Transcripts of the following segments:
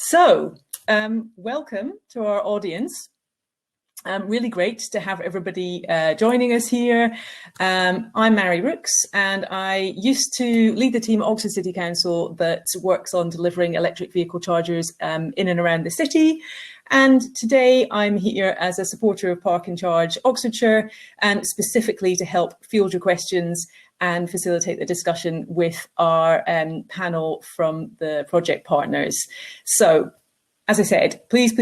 So, welcome to our audience. Really great to have everybody joining us here. I'm Mary Rooks, and I used to lead the team at Oxford City Council that works on delivering electric vehicle chargers in and around the city. And today I'm here as a supporter of Park and Charge Oxfordshire, and specifically to help field your questions and facilitate the discussion with our panel from the project partners. So, as I said, please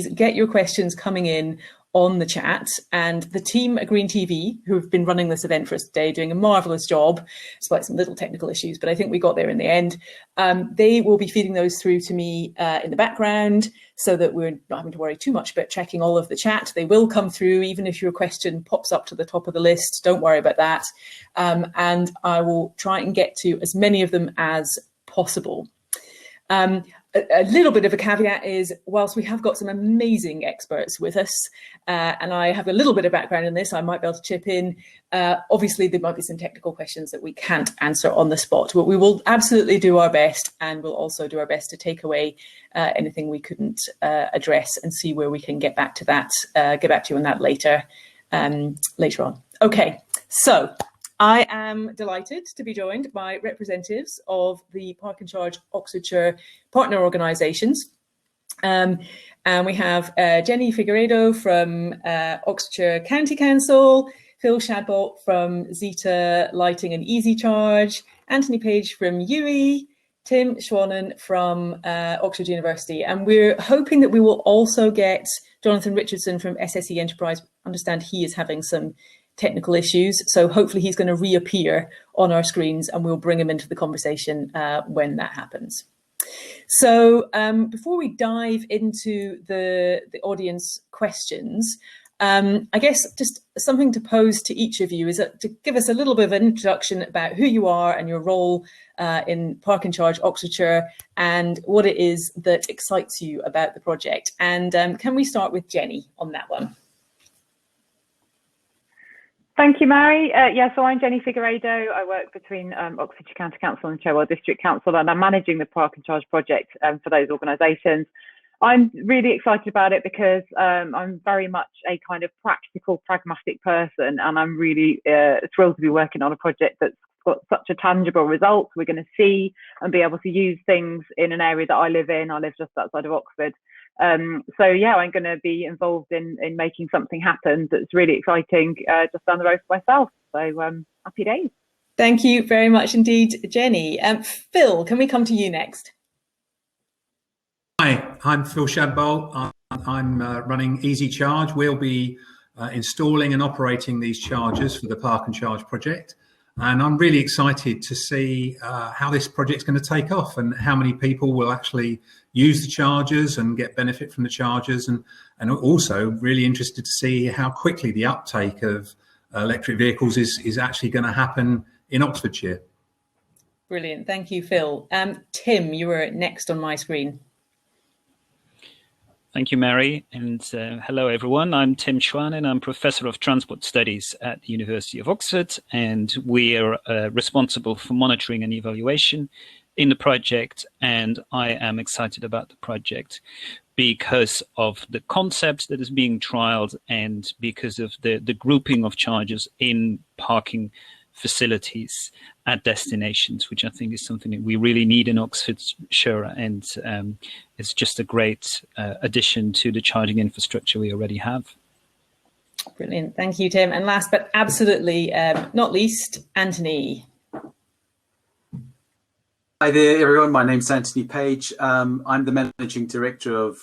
get your questions coming in on the chat, and the team at Green TV, who have been running this event for us today, doing a marvellous job, despite some little technical issues, but I think we got there in the end. They will be feeding those through to me in the background so that we're not having to worry too much about checking all of the chat. They will come through, even if your question pops up to the top of the list, don't worry about that. And I will try and get to as many of them as possible. A little bit of a caveat is, whilst we have got some amazing experts with us, and I have a little bit of background in this, I might be able to chip in. Obviously, there might be some technical questions that we can't answer on the spot, but we will absolutely do our best, and we'll also do our best to take away anything we couldn't address and see where we can get back to that, get back to you on that later on. Okay, so I am delighted to be joined by representatives of the Park and Charge Oxfordshire partner organisations. And we have Jenny Figueiredo from Oxfordshire County Council, Phil Shadbolt from Zeta Lighting and Easy Charge, Anthony Page from UE, Tim Schwanen from Oxford University. And we're hoping that we will also get Jonathan Richardson from SSE Enterprise. I understand he is having some technical issues, so hopefully he's going to reappear on our screens and we'll bring him into the conversation when that happens. So before we dive into the audience questions, I guess just something to pose to each of you is to give us a little bit of an introduction about who you are and your role in Park and Charge Oxfordshire and what it is that excites you about the project. And can we start with Jenny on that one? Thank you, Mary. So I'm Jenny Figueiredo. I work between Oxfordshire County Council and Cherwell District Council, and I'm managing the Park and Charge project for those organisations. I'm really excited about it because I'm very much a kind of practical, pragmatic person, and I'm really thrilled to be working on a project that's got such a tangible result. We're going to see and be able to use things in an area that I live in. I live just outside of Oxford. So yeah, I'm going to be involved in making something happen that's really exciting just down the road for myself. So happy days. Thank you very much indeed, Jenny. Phil, can we come to you next? Hi, I'm Phil Shadbolt. I'm running Easy Charge. We'll be installing and operating these chargers for the Park and Charge project. And I'm really excited to see how this project's going to take off and how many people will actually use the chargers and get benefit from the chargers, and also really interested to see how quickly the uptake of electric vehicles is actually going to happen in Oxfordshire. Brilliant. Thank you, Phil. Tim, you were next on my screen. Thank you, Mary, and hello, everyone. I'm Tim Schwanen. I'm Professor of Transport Studies at the University of Oxford, and we are responsible for monitoring and evaluation in the project, and I am excited about the project because of the concept that is being trialed and because of the grouping of chargers in parking facilities at destinations, which I think is something that we really need in Oxfordshire, and it's just a great addition to the charging infrastructure we already have. Brilliant. Thank you, Tim. And last but absolutely not least, Anthony. Hi there, everyone. My name's Anthony Page. I'm the Managing Director of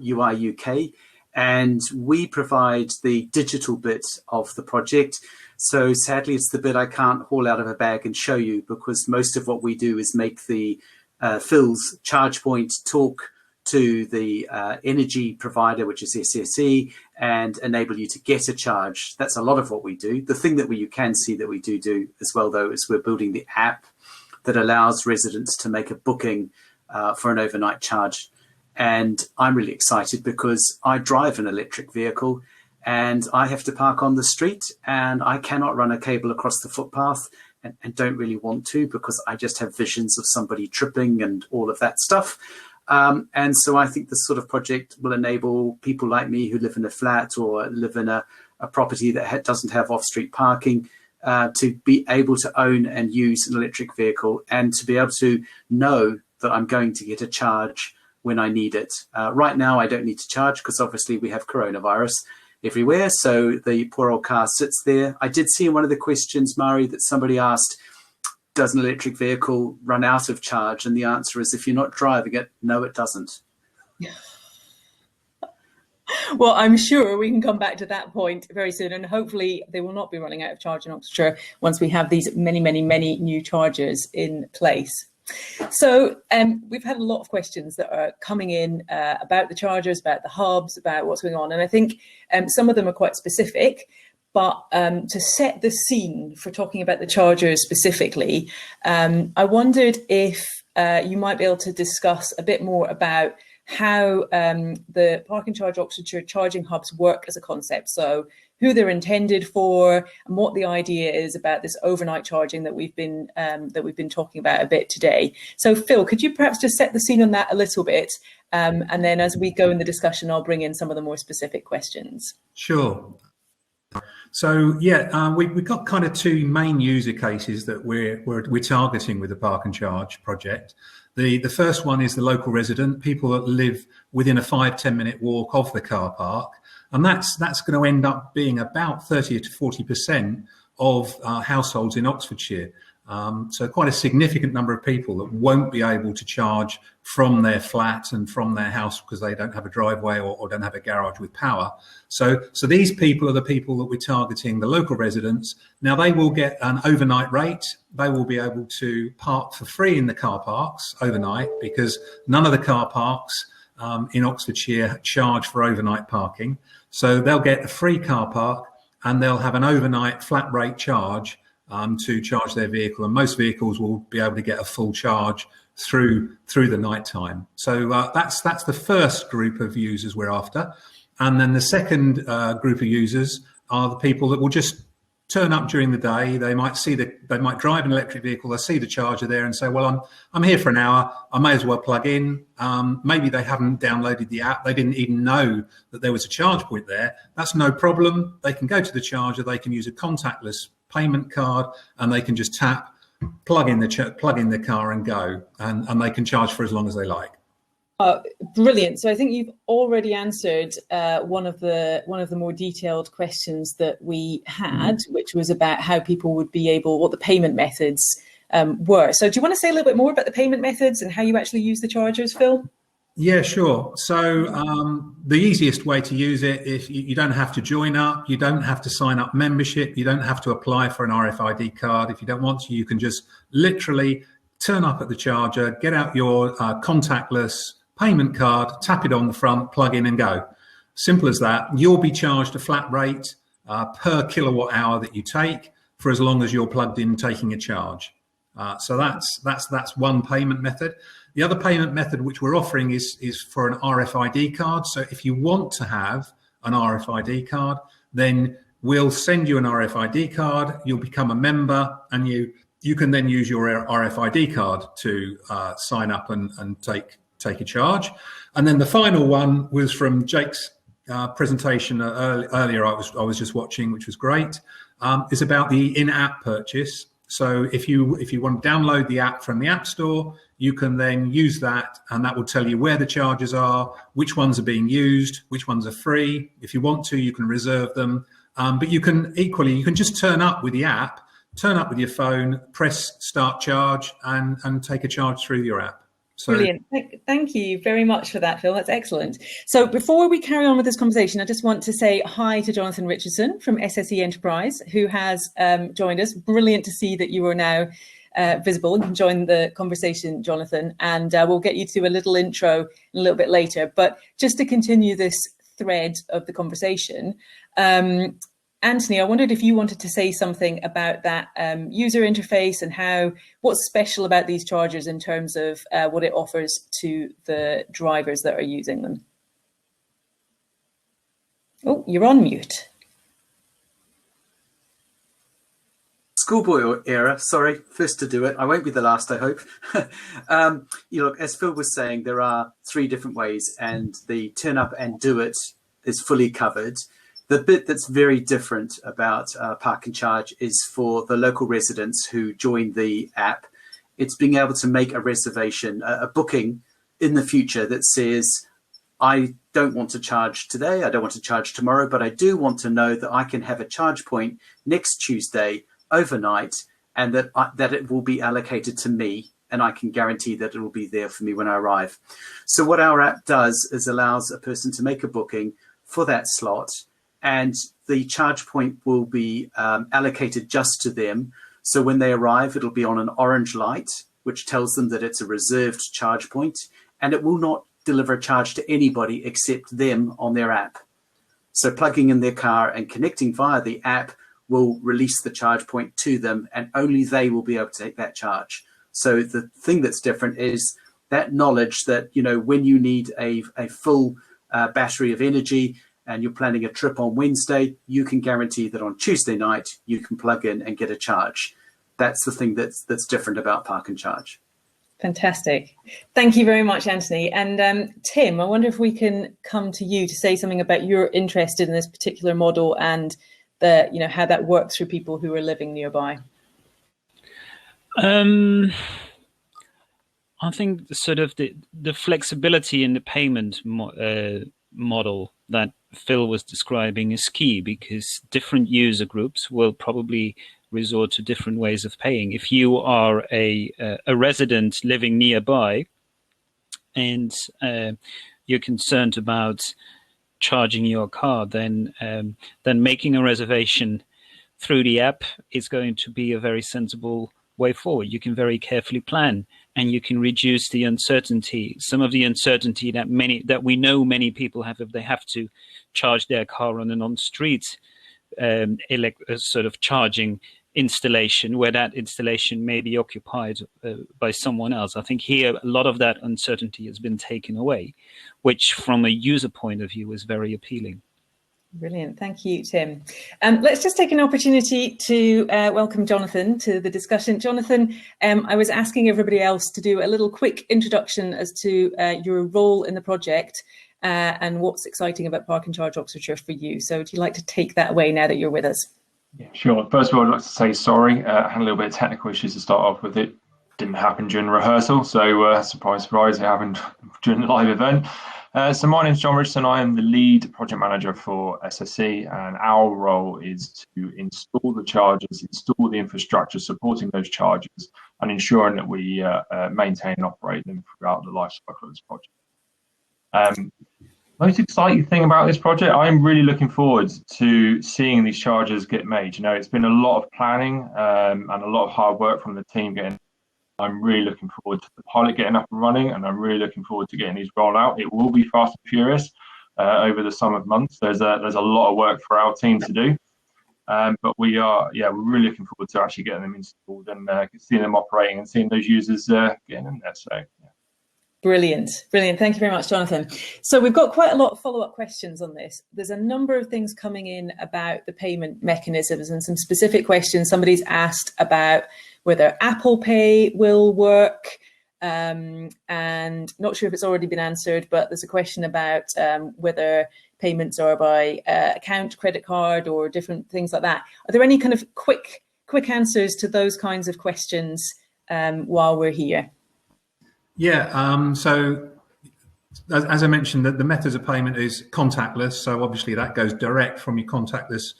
UI UK, and we provide the digital bit of the project. So sadly, it's the bit I can't haul out of a bag and show you, because most of what we do is make the Phil's charge point talk to the energy provider, which is SSE, and enable you to get a charge. That's a lot of what we do. The thing that you can see that we do as well, though, is we're building the app that allows residents to make a booking for an overnight charge. And I'm really excited because I drive an electric vehicle and I have to park on the street and I cannot run a cable across the footpath, and don't really want to, because I just have visions of somebody tripping and all of that stuff. And so I think this sort of project will enable people like me who live in a flat or live in a property that doesn't have off-street parking to be able to own and use an electric vehicle, and to be able to know that I'm going to get a charge when I need it. Right now, I don't need to charge because obviously we have coronavirus everywhere. So the poor old car sits there. I did see in one of the questions, Mari, that somebody asked, does an electric vehicle run out of charge? And the answer is, if you're not driving it, no, it doesn't. Well, I'm sure we can come back to that point very soon, and hopefully they will not be running out of charge in Oxfordshire once we have these many new chargers in place. So we've had a lot of questions that are coming in about the chargers, about the hubs, about what's going on. And I think some of them are quite specific, but to set the scene for talking about the chargers specifically, I wondered if you might be able to discuss a bit more about how the Park and Charge Oxfordshire charging hubs work as a concept. So who they're intended for, and what the idea is about this overnight charging that we've been talking about a bit today. So Phil, could you perhaps just set the scene on that a little bit, and then as we go in the discussion, I'll bring in some of the more specific questions. Sure. So yeah, we've got kind of two main user cases that we're targeting with the Park and Charge project. The first one is the local resident, people that live within a 5-10 minute walk of the car park, and that's going to end up being about 30 to 40% of households in Oxfordshire. So quite a significant number of people that won't be able to charge from their flat and from their house because they don't have a driveway or don't have a garage with power. So these people are the people that we're targeting, the local residents. Now they will get an overnight rate. They will be able to park for free in the car parks overnight because none of the car parks in Oxfordshire charge for overnight parking. So they'll get a free car park and they'll have an overnight flat rate charge to charge their vehicle, and most vehicles will be able to get a full charge through the night time. So that's the first group of users we're after, and then the second group of users are the people that will just turn up during the day. They might drive an electric vehicle, they see the charger there and say, well, I'm here for an hour, I may as well plug in. Maybe they haven't downloaded the app, they didn't even know that there was a charge point there. That's no problem. They can go to the charger, they can use a contactless payment card, and they can just tap, plug in the car and go, and they can charge for as long as they like. Brilliant. So I think you've already answered one of the more detailed questions that we had, which was about how people would be able, what the payment methods were. So do you want to say a little bit more about the payment methods and how you actually use the chargers, Phil? Yeah, sure. So the easiest way to use it is you don't have to join up, you don't have to sign up membership, you don't have to apply for an RFID card. If you don't want to, you can just literally turn up at the charger, get out your contactless payment card, tap it on the front, plug in and go. Simple as that. You'll be charged a flat rate per kilowatt hour that you take for as long as you're plugged in taking a charge. So that's one payment method. The other payment method which we're offering is for an RFID card. So if you want to have an RFID card, then we'll send you an RFID card. You'll become a member, and you can then use your RFID card to sign up and take a charge. And then the final one was from Jake's presentation earlier. I was just watching, which was great. Is about the in-app purchase. So if you want to download the app from the App Store, you can then use that, and that will tell you where the chargers are, which ones are being used, which ones are free. If you want to, you can reserve them. But you can just turn up with the app, turn up with your phone, press start charge, and take a charge through your app. So, brilliant. Thank you very much for that, Phil. That's excellent. So before we carry on with this conversation, I just want to say hi to Jonathan Richardson from SSE Enterprise, who has joined us. Brilliant to see that you are now visible and can join the conversation, Jonathan. And we'll get you to a little intro a little bit later. But just to continue this thread of the conversation, Anthony, I wondered if you wanted to say something about that user interface and what's special about these chargers in terms of what it offers to the drivers that are using them. Oh, you're on mute. schoolboy era, sorry, first to do it. I won't be the last, I hope. As Phil was saying, there are 3 different ways, and the turn up and do it is fully covered. The bit that's very different about Park and Charge is for the local residents who join the app. It's being able to make a reservation, a booking in the future that says, I don't want to charge today, I don't want to charge tomorrow, but I do want to know that I can have a charge point next Tuesday overnight, and that it will be allocated to me, and I can guarantee that it will be there for me when I arrive. So what our app does is allows a person to make a booking for that slot, and the charge point will be allocated just to them. So when they arrive, it'll be on an orange light, which tells them that it's a reserved charge point, and it will not deliver a charge to anybody except them on their app. So plugging in their car and connecting via the app will release the charge point to them, and only they will be able to take that charge. So the thing that's different is that knowledge that, when you need a full battery of energy and you're planning a trip on Wednesday, you can guarantee that on Tuesday night, you can plug in and get a charge. That's the thing that's different about Park and Charge. Fantastic. Thank you very much, Anthony. And Tim, I wonder if we can come to you to say something about your interest in this particular model and how that works for people who are living nearby. I think sort of the flexibility in the payment model that Phil was describing is key, because different user groups will probably resort to different ways of paying. If you are a resident living nearby and you're concerned about charging your car, then making a reservation through the app is going to be a very sensible way forward. You can very carefully plan, and you can reduce the uncertainty, some of the uncertainty that we know many people have if they have to charge their car on an on-street sort of charging installation, where that installation may be occupied by someone else. I think here a lot of that uncertainty has been taken away, which from a user point of view is very appealing. Brilliant. Thank you, Tim. Let's just take an opportunity to welcome Jonathan to the discussion. Jonathan, I was asking everybody else to do a little quick introduction as to your role in the project and what's exciting about Park and Charge Oxfordshire for you. So would you like to take that away now that you're with us? Yeah, sure. First of all, I'd like to say sorry. I had a little bit of technical issues to start off with. It didn't happen during rehearsal, so surprise, surprise, it happened during the live event. So my name's John Richardson. I am the lead project manager for SSE, and our role is to install the chargers, install the infrastructure supporting those chargers, and ensuring that we maintain and operate them throughout the life cycle of this project. Most exciting thing about this project, I'm really looking forward to seeing these chargers get made. It's been a lot of planning and a lot of hard work from the team getting. I'm really looking forward to the pilot getting up and running, and I'm really looking forward to getting these rolled out. It will be fast and furious over the summer months. There's a lot of work for our team to do, but we're really looking forward to actually getting them installed and seeing them operating and seeing those users getting in there. So. Yeah. Brilliant. Thank you very much, Jonathan. So we've got quite a lot of follow-up questions on this. There's a number of things coming in about the payment mechanisms and some specific questions. Somebody's asked about whether Apple Pay will work, and not sure if it's already been answered, but there's a question about whether payments are by account, credit card, or different things like that. Are there any kind of quick answers to those kinds of questions while we're here? Yeah, so as I mentioned, the methods of payment is contactless. So obviously that goes direct from your contactless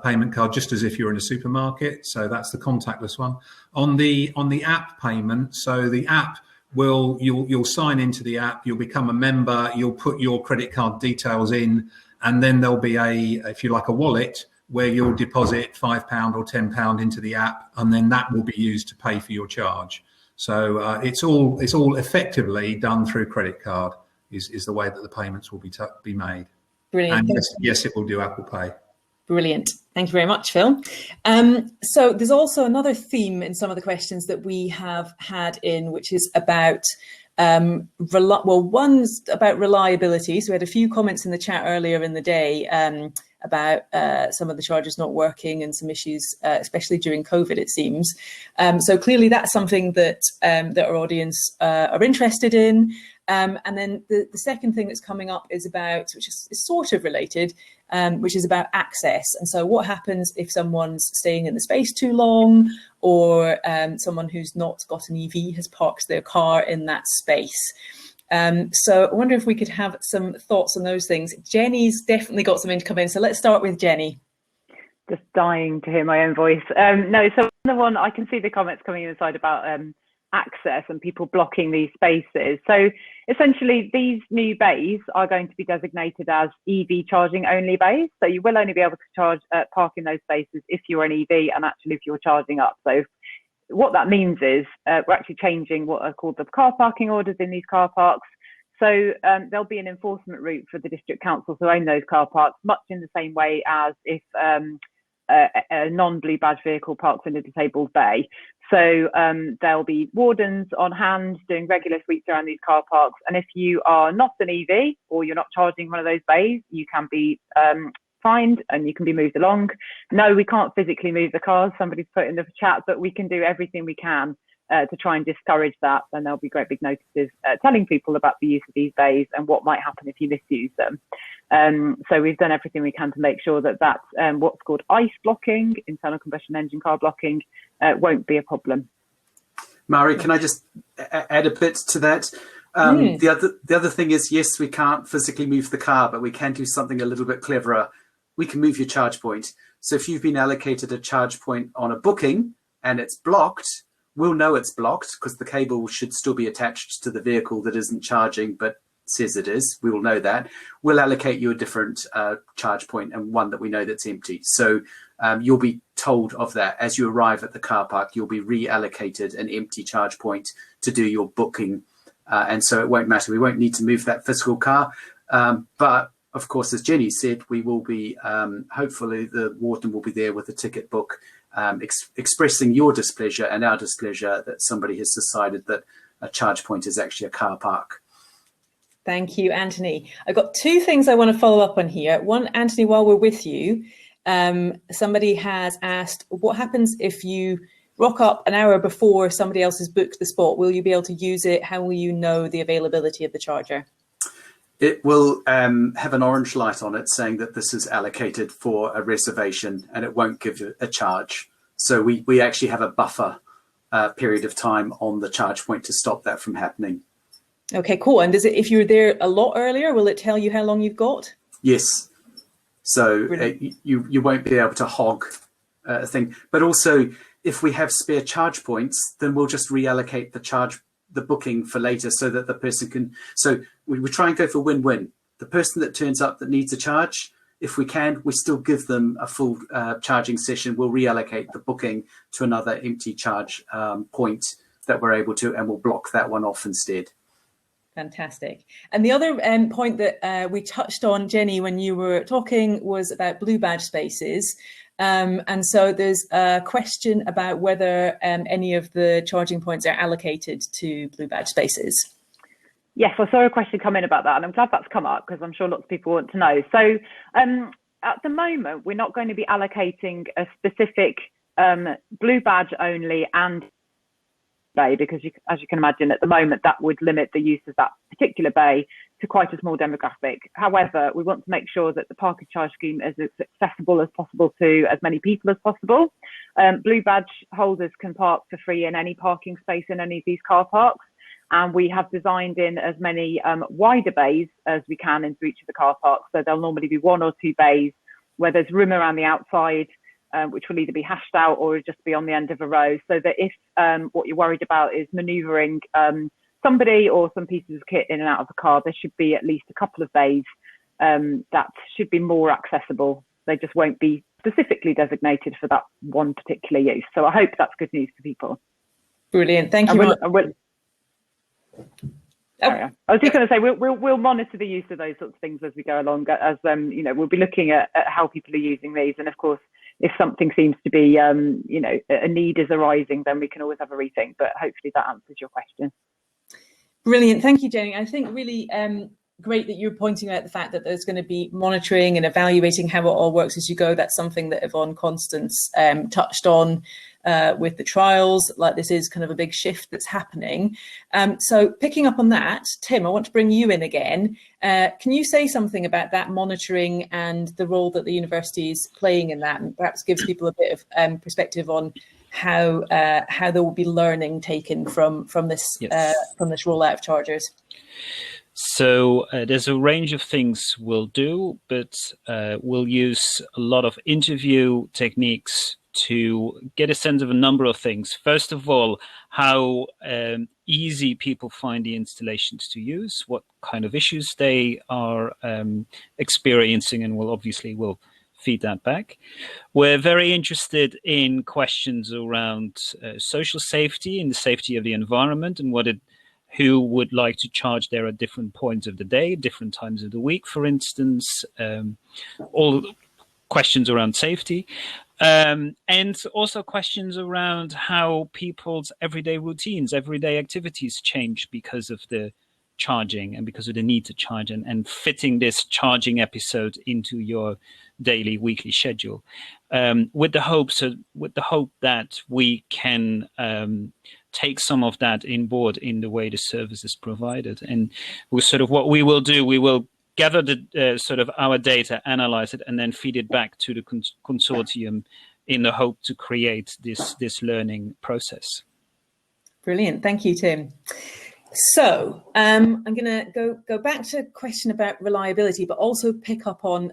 payment card, just as if you're in a supermarket. So that's the contactless one. On the app payment, so the app you'll sign into the app, you'll become a member, you'll put your credit card details in, and then there'll be if you like, a wallet where you'll deposit £5 or £10 into the app, and then that will be used to pay for your charge. So it's all effectively done through credit card is the way that the payments will be made. Brilliant. And yes, it will do Apple Pay. Brilliant. Thank you very much, Phil. So there's also another theme in some of the questions that we have had in, which is about one's about reliability. So we had a few comments in the chat earlier in the day about some of the chargers not working and some issues, especially during COVID, it seems. So clearly that's something that that our audience are interested in. And then the second thing that's coming up is about, which is sort of related, which is about access. And so what happens if someone's staying in the space too long, or someone who's not got an EV has parked their car in that space. So I wonder if we could have some thoughts on those things. Jenny's definitely got something to come in. So let's start with Jenny. Just dying to hear my own voice. No, so the one, I can see the comments coming inside about access and people blocking these spaces. So essentially these new bays are going to be designated as EV charging only bays. So you will only be able to park in those spaces if you're an EV and actually if you're charging up. So what that means is we're actually changing what are called the car parking orders in these car parks. So there'll be an enforcement route for the district councils who own those car parks, much in the same way as if a non-blue badge vehicle parks in a disabled bay. So there'll be wardens on hand doing regular sweeps around these car parks. And if you are not an EV or you're not charging one of those bays, you can be fined and you can be moved along. No, we can't physically move the cars, somebody's put in the chat, but we can do everything we can to try and discourage that. And there'll be great big notices telling people about the use of these bays and what might happen if you misuse them. So we've done everything we can to make sure that that's what's called ICE blocking, internal combustion engine car blocking, won't be a problem. Mari, can I just add a bit to that? The other thing is, yes, we can't physically move the car, but we can do something a little bit cleverer. We can move your charge point. So if you've been allocated a charge point on a booking and it's blocked, we'll know it's blocked because the cable should still be attached to the vehicle that isn't charging, but says it is. We will know that. We'll allocate you a different charge point and one that we know that's empty. So you'll be told of that. As you arrive at the car park, you'll be reallocated an empty charge point to do your booking. And so it won't matter. We won't need to move that physical car. But of course, as Jenny said, we will be, hopefully the warden will be there with a ticket book expressing your displeasure and our displeasure that somebody has decided that a charge point is actually a car park. Thank you, Anthony. I've got two things I want to follow up on here. One, Anthony, while we're with you, somebody has asked, what happens if you rock up an hour before somebody else has booked the spot? Will you be able to use it? How will you know the availability of the charger? It will have an orange light on it saying that this is allocated for a reservation and it won't give you a charge. So we actually have a buffer period of time on the charge point to stop that from happening. Okay, cool. And does it, if you're there a lot earlier, will it tell you how long you've got? Yes. So you won't be able to hog a thing. But also, if we have spare charge points, then we'll just reallocate the booking for later so that the person can. So we try and go for win-win. The person that turns up that needs a charge, if we can, we still give them a full charging session. We'll reallocate the booking to another empty charge point that we're able to, and we'll block that one off instead. Fantastic. And the other point that we touched on, Jenny, when you were talking was about blue badge spaces. And so there's a question about whether any of the charging points are allocated to blue badge spaces. Yes, I saw a question come in about that, and I'm glad that's come up because I'm sure lots of people want to know. So at the moment, we're not going to be allocating a specific blue badge only and bay, because as you can imagine, at the moment that would limit the use of that particular bay to quite a small demographic. However, we want to make sure that the park and charge scheme is as accessible as possible to as many people as possible. Blue badge holders can park for free in any parking space in any of these car parks, and we have designed in as many wider bays as we can into each of the car parks. So there'll normally be one or two bays where there's room around the outside, which will either be hashed out or just be on the end of a row, so that if what you're worried about is manoeuvring somebody or some pieces of kit in and out of the car, there should be at least a couple of bays that should be more accessible. They just won't be specifically designated for that one particular use. So I hope that's good news for people. Brilliant. Thank you. I was just going to say we'll monitor the use of those sorts of things as we go along. As you know, we'll be looking at how people are using these, and of course, if something seems to be you know, a need is arising, then we can always have a rethink. But hopefully that answers your question. Brilliant. Thank you, Jenny. I think really great that you're pointing out the fact that there's going to be monitoring and evaluating how it all works as you go. That's something that Yvonne Constance touched on with the trials. Like, this is kind of a big shift that's happening. So picking up on that, Tim, I want to bring you in again. Can you say something about that monitoring and the role that the university is playing in that, and perhaps gives people a bit of perspective on how there will be learning taken from this rollout of chargers? So there's a range of things we'll do, but we'll use a lot of interview techniques to get a sense of a number of things. First of all, how easy people find the installations to use, what kind of issues they are experiencing, and we'll feed that back. We're very interested in questions around social safety and the safety of the environment, and who would like to charge there at different points of the day, different times of the week, for instance, all questions around safety. And also questions around how people's everyday routines, everyday activities change because of the charging and because of the need to charge, and fitting this charging episode into your daily, weekly schedule, with the hope that we can take some of that in board in the way the service is provided. And what we will do, we will gather the our data, analyze it, and then feed it back to the consortium in the hope to create this learning process. Brilliant, thank you, Tim. So I'm going to go back to a question about reliability, but also pick up on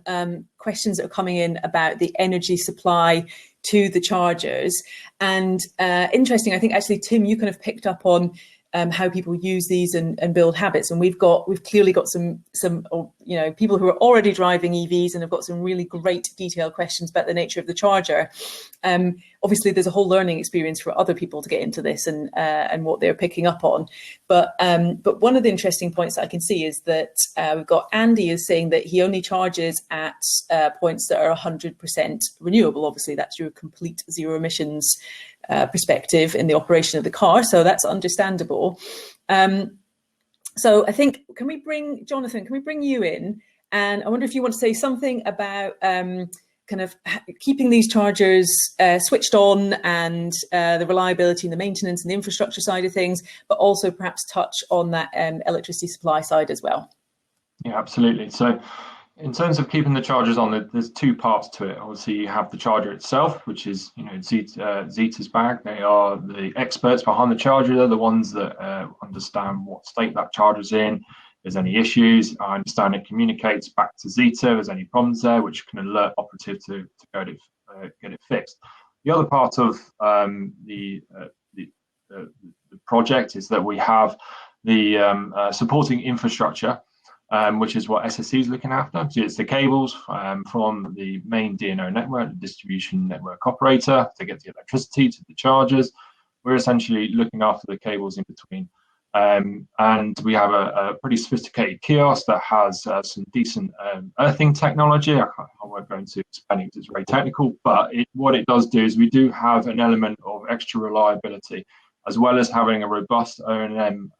questions that are coming in about the energy supply to the chargers. And interesting, I think actually, Tim, you kind of picked up on how people use these and build habits. And we've clearly got some people who are already driving EVs and have got some really great detailed questions about the nature of the charger. Obviously, there's a whole learning experience for other people to get into this and what they're picking up on. But one of the interesting points that I can see is that we've got Andy is saying that he only charges at points that are 100% renewable. Obviously, that's your complete zero emissions perspective in the operation of the car. So that's understandable. So I think, Jonathan, can we bring you in? And I wonder if you want to say something about kind of keeping these chargers switched on and the reliability and the maintenance and the infrastructure side of things, but also perhaps touch on that electricity supply side as well. Yeah, absolutely. So in terms of keeping the chargers on, there's two parts to it. Obviously, you have the charger itself, which is Zeta's bag. They are the experts behind the charger. They're the ones that understand what state that charger's in. If there's any issues, I understand it communicates back to Zeta. If there's any problems there, which can alert operative to get it fixed. The other part of the project is that we have the supporting infrastructure, which is what SSE is looking after. So it's the cables from the main DNO network, the distribution network operator, to get the electricity to the chargers. We're essentially looking after the cables in between. And we have a pretty sophisticated kiosk that has some decent earthing technology. I won't go into explaining because it's very technical, but what it does do is we do have an element of extra reliability, as well as having a robust O&M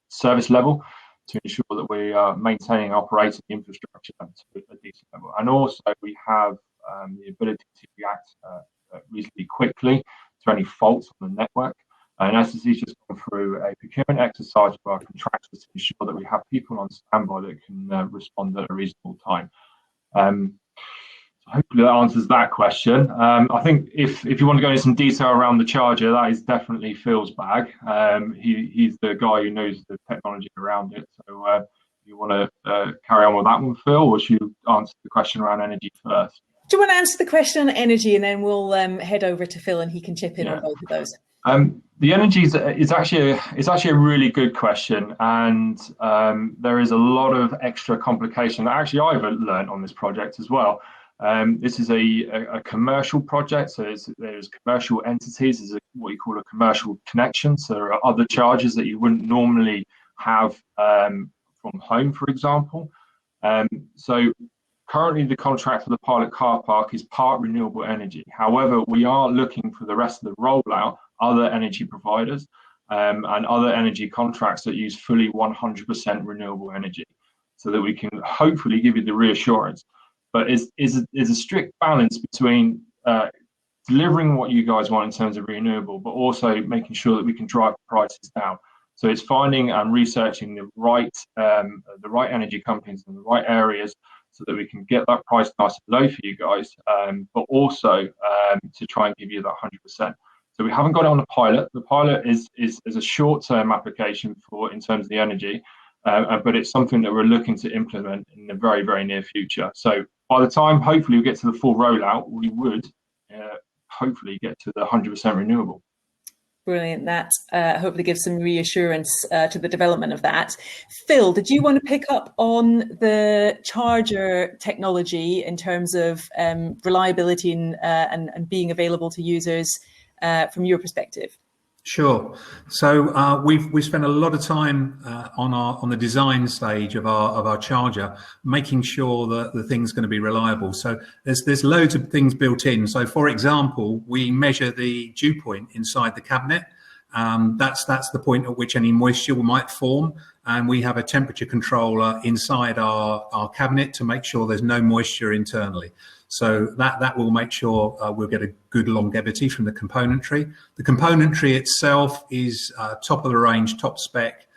service level to ensure that we are maintaining operating infrastructure to a decent level. And also we have the ability to react reasonably quickly to any faults on the network. And SSE has just gone through a procurement exercise with our contractors to ensure that we have people on standby that can respond at a reasonable time. So hopefully that answers that question. I think if you want to go into some detail around the charger, that is definitely Phil's bag. He's the guy who knows the technology around it. So you want to carry on with that one, Phil, or should you answer the question around energy first? Do you want to answer the question on energy, and then we'll head over to Phil and he can chip in on both of those? The energy is actually a really good question, and there is a lot of extra complication that actually I've learned on this project as well. This is a commercial project, so there's commercial entities. There's what you call a commercial connection. So there are other charges that you wouldn't normally have from home, for example. So currently the contract for the pilot car park is part renewable energy. However, we are looking for the rest of the rollout, other energy providers. and other energy contracts that use fully 100% renewable energy, so that we can hopefully give you the reassurance. But is a strict balance between delivering what you guys want in terms of renewable, but also making sure that we can drive prices down. So it's finding and researching the right energy companies in the right areas, so that we can get that price nice and low for you guys, but also to try and give you that 100%. So we haven't got it on a pilot. The pilot is a short-term application in terms of the energy, but it's something that we're looking to implement in the very, very near future. So by the time hopefully we get to the full rollout, we would hopefully get to the 100% renewable. Brilliant. That hopefully gives some reassurance to the development of that. Phil, did you want to pick up on the charger technology in terms of reliability and being available to users from your perspective? Sure. So we spent a lot of time on the design stage of our charger, making sure that the thing's going to be reliable. So there's loads of things built in. So for example, we measure the dew point inside the cabinet. That's the point at which any moisture might form, and we have a temperature controller inside our cabinet to make sure there's no moisture internally. So that will make sure we'll get a good longevity from the componentry. The componentry itself is top of the range, top spec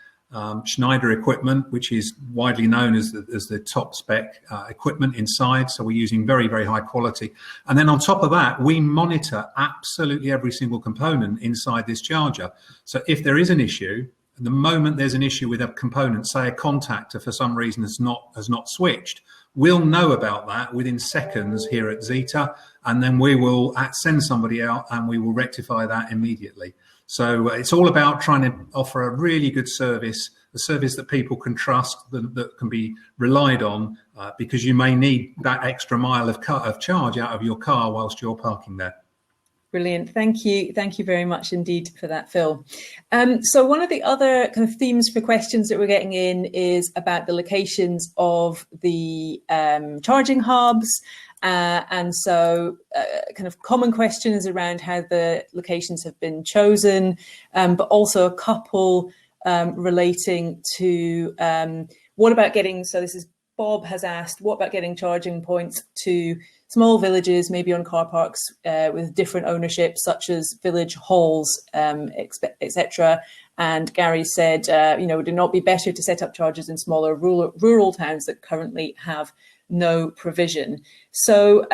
Schneider equipment, which is widely known as the top spec equipment inside. So we're using very, very high quality. And then on top of that, we monitor absolutely every single component inside this charger. So if there is an issue, the moment there's an issue with a component, say a contactor for some reason has not switched, we'll know about that within seconds here at Zeta, and then we will send somebody out and we will rectify that immediately. So it's all about trying to offer a really good service, a service that people can trust, that can be relied on, because you may need that extra mile of charge out of your car whilst you're parking there. Brilliant. Thank you. Thank you very much indeed for that, Phil. So one of the other kind of themes for questions that we're getting in is about the locations of the charging hubs. And so kind of common questions around how the locations have been chosen, but also a couple relating to what about getting, so this is Bob has asked, what about getting charging points to small villages, maybe on car parks with different ownership, such as village halls, etc. And Gary said, would it not be better to set up chargers in smaller rural towns that currently have no provision? So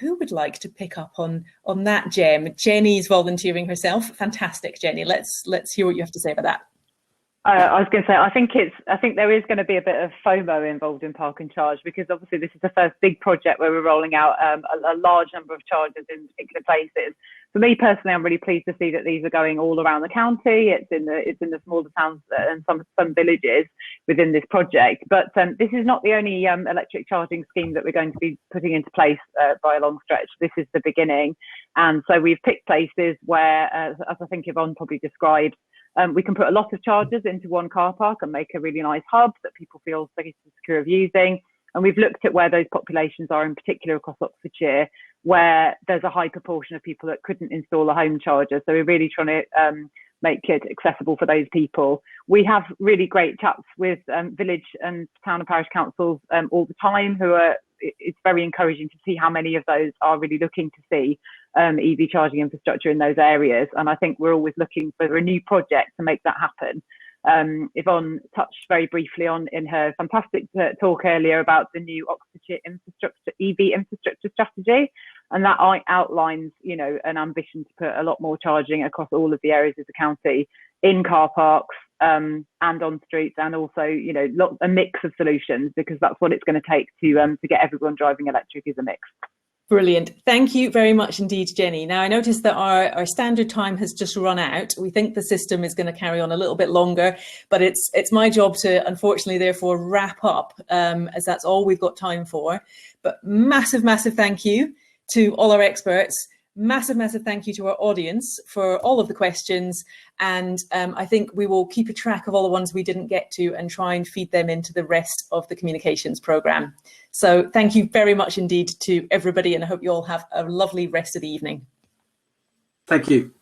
who would like to pick up on that, Jem? Jenny's volunteering herself. Fantastic, Jenny. Let's hear what you have to say about that. I was going to say, I think there is going to be a bit of FOMO involved in Park and Charge, because obviously this is the first big project where we're rolling out a large number of chargers in particular places. For me personally, I'm really pleased to see that these are going all around the county. It's in the smaller towns and some villages within this project. But this is not the only electric charging scheme that we're going to be putting into place by a long stretch. This is the beginning, and so we've picked places where, as I think Yvonne probably described, we can put a lot of chargers into one car park and make a really nice hub that people feel safe and secure of using. And we've looked at where those populations are, in particular across Oxfordshire, where there's a high proportion of people that couldn't install a home charger. So we're really trying to make it accessible for those people. We have really great chats with village and town and parish councils all the time, it's very encouraging to see how many of those are really looking to see EV charging infrastructure in those areas. And I think we're always looking for a new project to make that happen. Yvonne touched very briefly in her fantastic talk earlier about the new Oxfordshire EV infrastructure strategy, and that outlines, an ambition to put a lot more charging across all of the areas of the county, in car parks and on streets, and also a mix of solutions, because that's what it's going to take to get everyone driving electric, is a mix. Brilliant. Thank you very much indeed, Jenny. Now, I noticed that our standard time has just run out. We think the system is going to carry on a little bit longer, but it's my job to, unfortunately, therefore, wrap up, as that's all we've got time for. But massive, massive thank you to all our experts. Massive, massive thank you to our audience for all of the questions. And I think we will keep a track of all the ones we didn't get to and try and feed them into the rest of the communications programme. So thank you very much indeed to everybody, and I hope you all have a lovely rest of the evening. Thank you.